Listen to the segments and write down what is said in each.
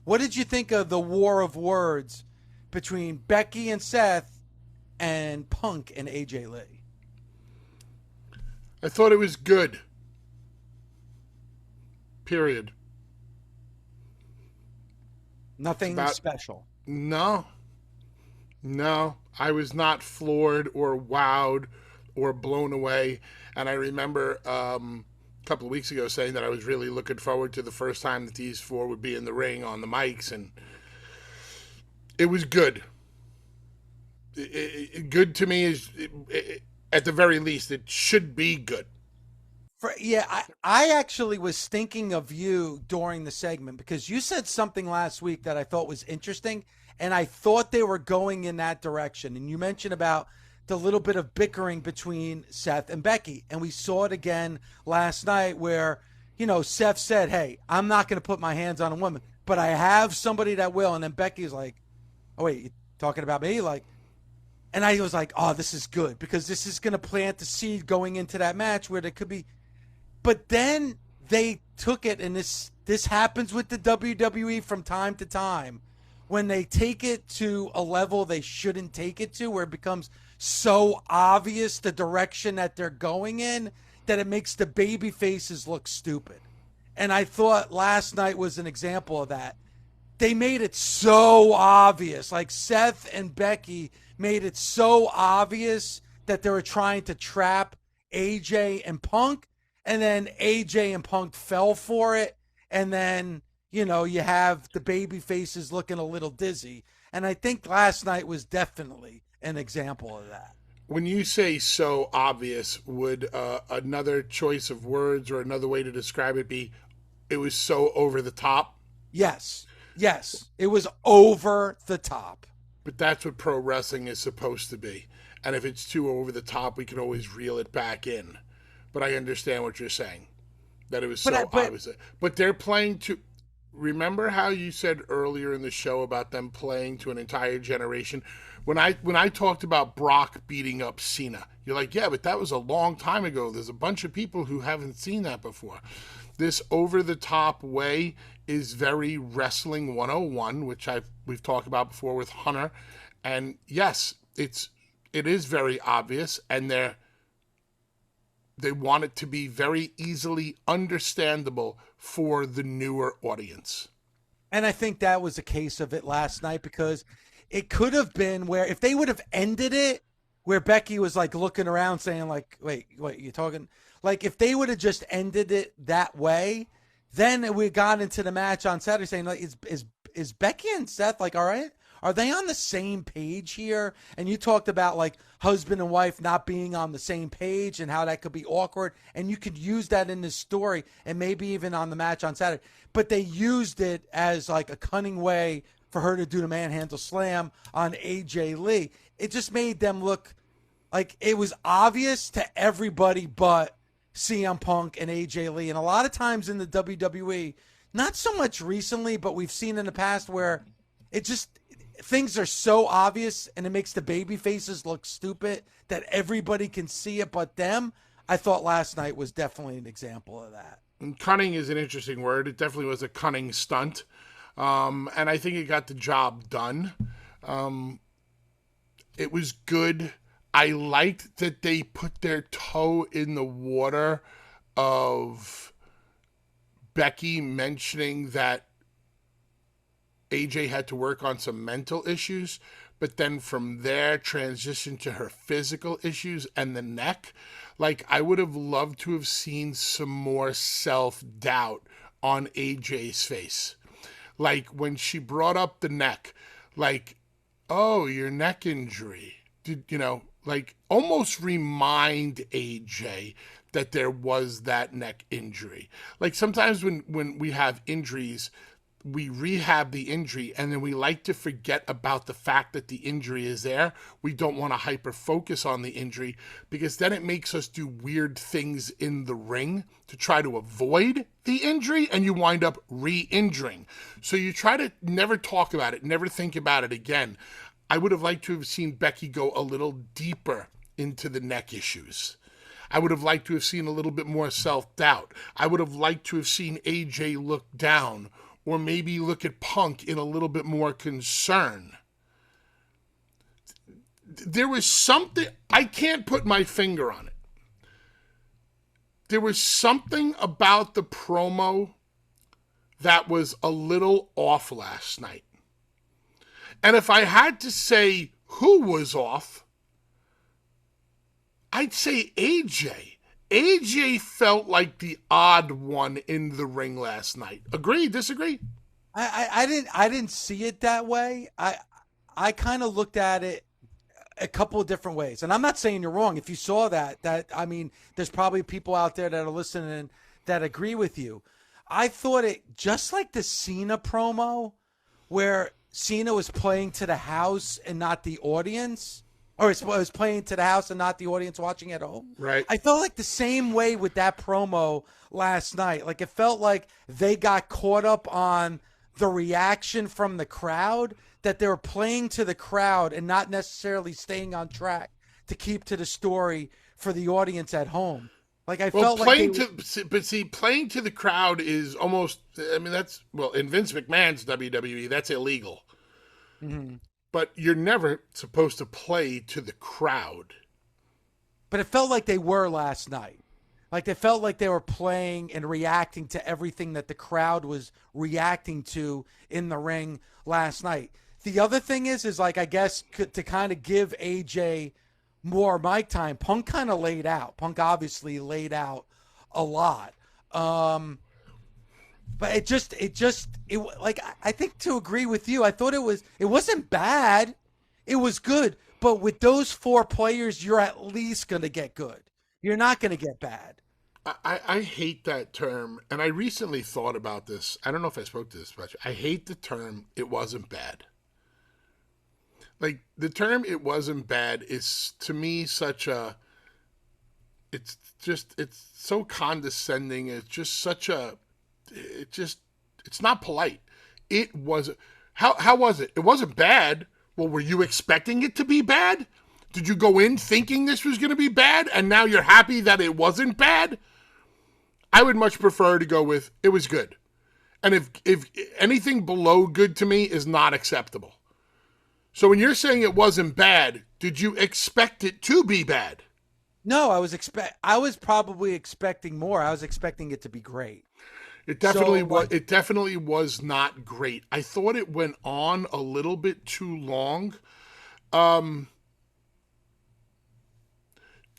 What did you think of the war of words between Becky and Seth and Punk and AJ Lee? I thought it was good. Period. Nothing About special. no, no. I was not floored or wowed or blown away. And I remember a couple of weeks ago saying that I was really looking forward to the first time that these four would be in the ring on the mics, and it was good. Good to me is, at the very least, it should be good. I actually was thinking of you during the segment because you said something last week that I thought was interesting, and I thought they were going in that direction. And you mentioned about the little bit of bickering between Seth and Becky, and we saw it again last night where, Seth said, "Hey, I'm not going to put my hands on a woman, but I have somebody that will." And then Becky's like, "Oh wait, you talking about me?" And I was like, "Oh, this is good because this is going to plant the seed going into that match where there could be." But then they took it, and this happens with the WWE from time to time, when they take it to a level they shouldn't take it to, where it becomes so obvious the direction that they're going in that it makes the baby faces look stupid. And I thought last night was an example of that. They made it so obvious. Like Seth and Becky made it so obvious that they were trying to trap AJ and Punk. And then AJ and Punk fell for it. And then, you have the baby faces looking a little dizzy. And I think last night was definitely an example of that. When you say so obvious, would another choice of words or another way to describe it be it was so over the top? Yes. Yes. It was over the top. But that's what pro wrestling is supposed to be. And if it's too over the top, we can always reel it back in. But I understand what you're saying, that it was so obvious. But they're playing to. Remember how you said earlier in the show about them playing to an entire generation? When I talked about Brock beating up Cena, you're like, yeah, but that was a long time ago. There's a bunch of people who haven't seen that before. This over the top way is very Wrestling 101, which we've talked about before with Hunter. And yes, it is very obvious, and they want it to be very easily understandable for the newer audience. And I think that was a case of it last night, because it could have been where if they would have ended it where Becky was like looking around saying like, wait, you talking? Like if they would have just ended it that way, then we got into the match on Saturday saying like, is Becky and Seth like, all right? Are they on the same page here? And you talked about like husband and wife not being on the same page and how that could be awkward. And you could use that in this story and maybe even on the match on Saturday. But they used it as like a cunning way for her to do the manhandle slam on AJ Lee. It just made them look like it was obvious to everybody but CM Punk and AJ Lee. And a lot of times in the WWE, not so much recently, but we've seen in the past where it just things are so obvious and it makes the baby faces look stupid that everybody can see it but them. I thought last night was definitely an example of that. And cunning is an interesting word. It definitely was a cunning stunt. And I think it got the job done. It was good. I liked that they put their toe in the water of Becky mentioning that AJ had to work on some mental issues, but then from there transition to her physical issues and the neck. Like, I would have loved to have seen some more self-doubt on AJ's face. Like, when she brought up the neck, like, oh, your neck injury. Like, almost remind AJ that there was that neck injury. Like, sometimes when we have injuries, we rehab the injury and then we like to forget about the fact that the injury is there. We don't want to hyper focus on the injury because then it makes us do weird things in the ring to try to avoid the injury, and you wind up re-injuring. So you try to never talk about it, never think about it again. I would have liked to have seen Becky go a little deeper into the neck issues. I would have liked to have seen a little bit more self-doubt. I would have liked to have seen AJ look down or maybe look at Punk in a little bit more concern. There was something, I can't put my finger on it. There was something about the promo that was a little off last night. And if I had to say who was off, I'd say AJ. AJ felt like the odd one in the ring last night. Agree? Disagree? I didn't see it that way. I kind of looked at it a couple of different ways. And I'm not saying you're wrong. If you saw that, I mean, there's probably people out there that are listening that agree with you. I thought it just like the Cena promo where Cena was playing to the house and not the audience, or it was playing to the house and not the audience watching at home. Right. I felt like the same way with that promo last night. Like it felt like they got caught up on the reaction from the crowd, that they were playing to the crowd and not necessarily staying on track to keep to the story for the audience at home. Like I felt playing like playing to the crowd is almost, I mean, that's, well, in Vince McMahon's WWE, that's illegal. Mm-hmm. But you're never supposed to play to the crowd. But it felt like they were last night. Like they felt like they were playing and reacting to everything that the crowd was reacting to in the ring last night. The other thing is like, I guess to kind of give AJ more mic time, Punk kind of laid out. Punk obviously laid out a lot. But I think, to agree with you, I thought it wasn't bad. It was good. But with those four players, you're at least going to get good. You're not going to get bad. I hate that term. And I recently thought about this. I don't know if I spoke to this much. I hate the term, it wasn't bad. Like, the term "it wasn't bad" is, to me, such a, it's so condescending. It's just such a, it's not polite. It was, how was it? It wasn't bad. Well, were you expecting it to be bad? Did you go in thinking this was going to be bad, and now you're happy that it wasn't bad? I would much prefer to go with, it was good. And if anything below good to me is not acceptable. So when you're saying it wasn't bad, did you expect it to be bad? No, I was probably expecting more. I was expecting it to be great. It definitely was. It definitely was not great. I thought it went on a little bit too long. Do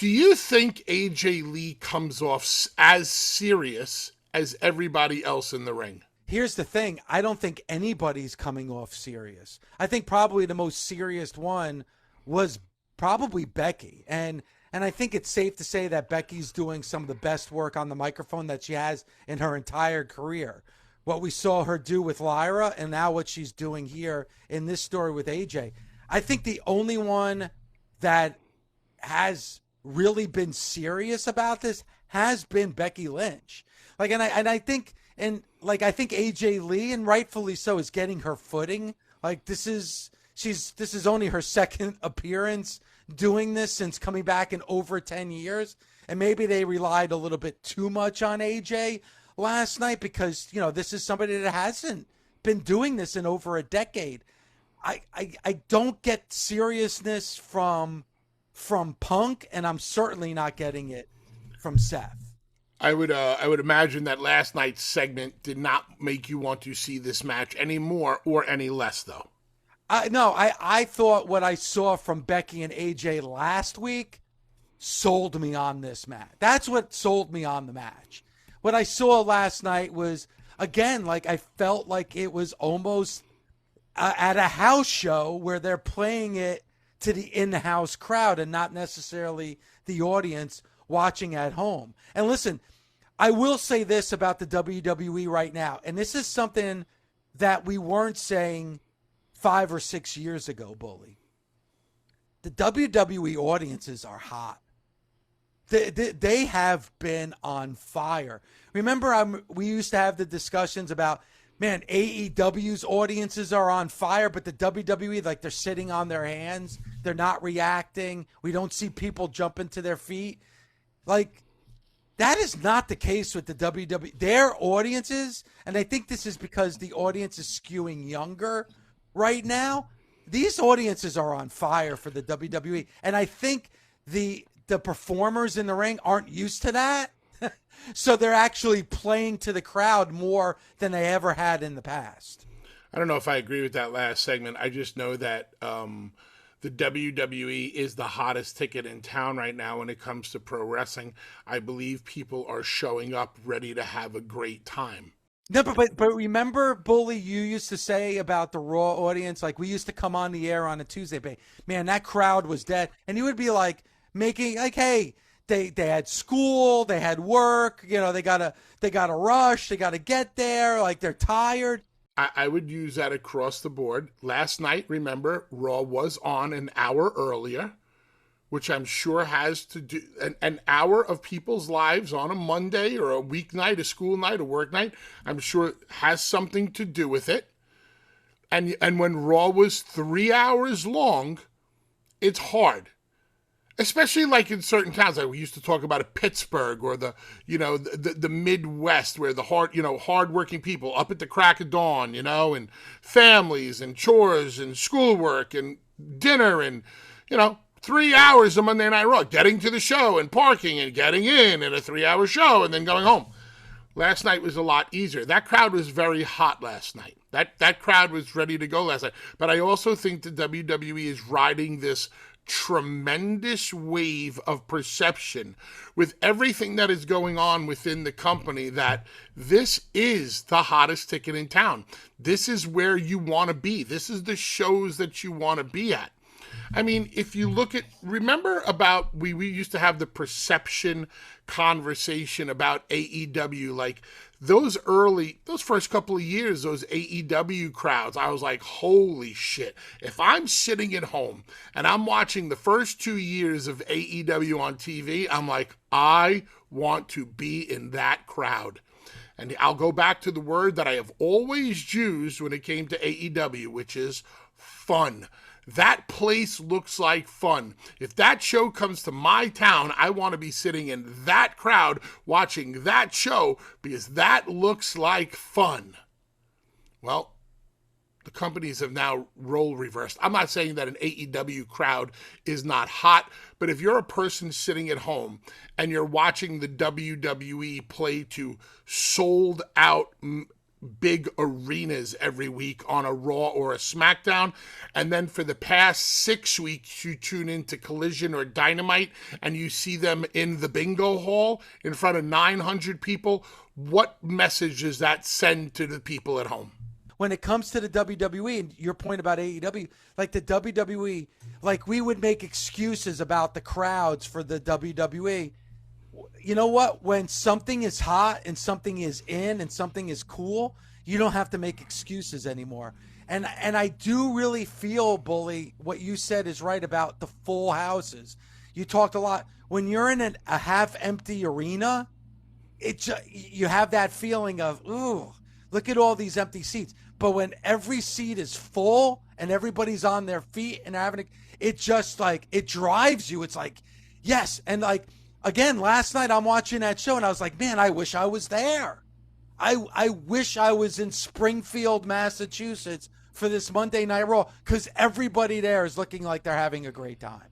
you think AJ Lee comes off as serious as everybody else in the ring? Here's the thing. I don't think anybody's coming off serious. I think probably the most serious one was probably Becky. And I think it's safe to say that Becky's doing some of the best work on the microphone that she has in her entire career. What we saw her do with Lyra and now what she's doing here in this story with AJ. I think the only one that has really been serious about this has been Becky Lynch. Like, I think AJ Lee, and rightfully so, is getting her footing. Like, this is only her second appearance doing this since coming back in over 10 years. And maybe they relied a little bit too much on AJ last night because, this is somebody that hasn't been doing this in over a decade. I don't get seriousness from Punk, and I'm certainly not getting it from Seth. I would imagine that last night's segment did not make you want to see this match any more or any less, though. I thought what I saw from Becky and AJ last week sold me on this match. That's what sold me on the match. What I saw last night was, again, like I felt like it was almost at a house show where they're playing it to the in-house crowd and not necessarily the audience watching at home. And listen, I will say this about the WWE right now, and this is something that we weren't saying 5 or 6 years ago, Bully. The WWE audiences are hot. They have been on fire. Remember, we used to have the discussions about, man, AEW's audiences are on fire, but the WWE, like, they're sitting on their hands. They're not reacting. We don't see people jumping to their feet. Like, That is not the case with the WWE. Their audiences, and I think this is because the audience is skewing younger right now. These audiences are on fire for the WWE, and I think the performers in the ring aren't used to that, so they're actually playing to the crowd more than they ever had in the past. I don't know if I agree with that last segment. I just know that the WWE is the hottest ticket in town right now when it comes to pro wrestling. I believe people are showing up ready to have a great time. No, but remember, Bully, you used to say about the Raw audience, like we used to come on the air on a Tuesday, man, that crowd was dead. And you would be like making like, hey, they had school, they had work, you know, they gotta rush, they gotta get there, like they're tired. I would use that across the board. Last night, remember, Raw was on an hour earlier, which I'm sure has to do an hour of people's lives on a Monday or a weeknight, a school night, a work night. I'm sure it has something to do with it. And when Raw was 3 hours long, it's hard. Especially like in certain towns, like we used to talk about at Pittsburgh or the Midwest, where the hardworking people up at the crack of dawn, and families and chores and schoolwork and dinner and 3 hours of Monday Night Raw, getting to the show and parking and getting in a 3-hour show and then going home. Last night was a lot easier. That crowd was very hot last night. That crowd was ready to go last night. But I also think the WWE is riding this tremendous wave of perception with everything that is going on within the company, that this is the hottest ticket in town. This is where you want to be. This is the shows that you want to be at. I mean, if you look at, remember about, we used to have the perception conversation about AEW, like those first couple of years, those AEW crowds, I was like, holy shit. If I'm sitting at home and I'm watching the first 2 years of AEW on TV, I'm like, I want to be in that crowd. And I'll go back to the word that I have always used when it came to AEW, which is fun. That place looks like fun. If that show comes to my town, I want to be sitting in that crowd watching that show because that looks like fun. Well, the companies have now role reversed. I'm not saying that an AEW crowd is not hot, but if you're a person sitting at home and you're watching the WWE play to sold out big arenas every week on a Raw or a SmackDown, and then for the past 6 weeks you tune into Collision or Dynamite and you see them in the bingo hall in front of 900 people, what message does that send to the people at home? When it comes to the WWE, and your point about AEW, like the WWE, like we would make excuses about the crowds for the WWE. You know what? When something is hot and something is in and something is cool, you don't have to make excuses anymore. And I do really feel, Bully, what you said is right about the full houses. You talked a lot. When you're in a half-empty arena, you have that feeling of, ooh, look at all these empty seats. But when every seat is full and everybody's on their feet and it just like, it drives you. It's like, yes. And like, again, last night I'm watching that show and I was like, man, I wish I was there. I wish I was in Springfield, Massachusetts for this Monday Night Raw because everybody there is looking like they're having a great time.